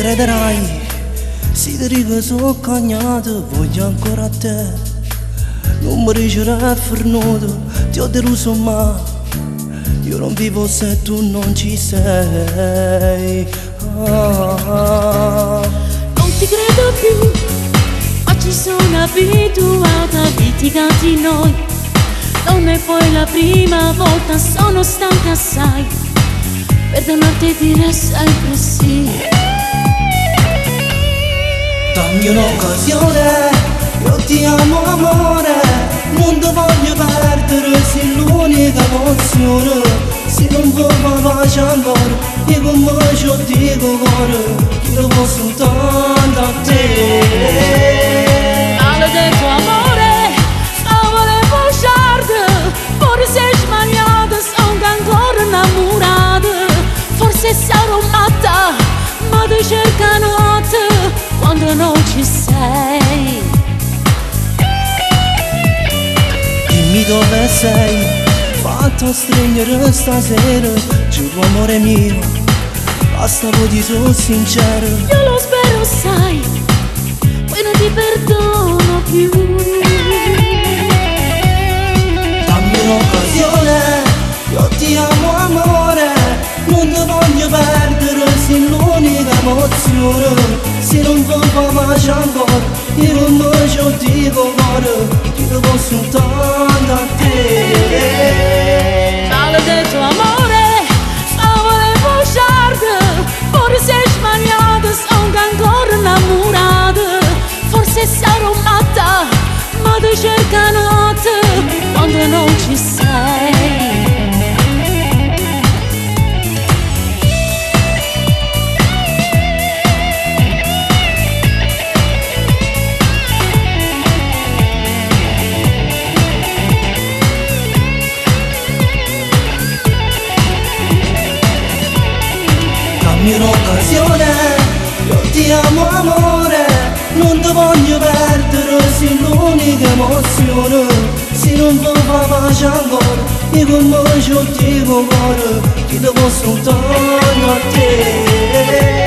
crederai, se ti dico sono cagnato, voglio ancora a te. Non mi riuscirai fernuto, ti ho deluso ma io non vivo se tu non ci sei. Non ti credo più, ma ci sono abituata a litigati noi. Non è poi la prima volta, sono stanca assai. Perdonarti dire sempre sì. Dammi un'occasione, io ti amo amore, non ti voglio perdere, sei l'unica emozione. Se non vuoi pace ancora, io con me ci dico cuore, io posso soltanto a te. Maledetto amore, non volevo lasciarti, forse sei sbagliata, sono ancora innamorata. Forse sarò matta, ma ti cerca notte quando non ci sei. Dimmi dove sei, fatto stringere stasera, giuro amore mio, basta poi ti sono sincero. Io lo spero sai, poi non ti perdono più. Dammi un'occasione, io ti amo amore, non ti voglio perdere, sei l'unica emozione. Se non vuoi pace ancora, io con me ci dico cuore, io posso soltanto a te. Maledetto amore, non volevo lasciarti, forse sei sbagliata, sono ancora innamorata. Forse sarò matta, ma ti cerca notte quando non ci sei. Dammi un'occasione, io ti amo amore, non ti voglio perdere, sei l'unica emozione. Se non vuoi pace ancora, io con me ci dico cuore, io ti posso soltanto a te.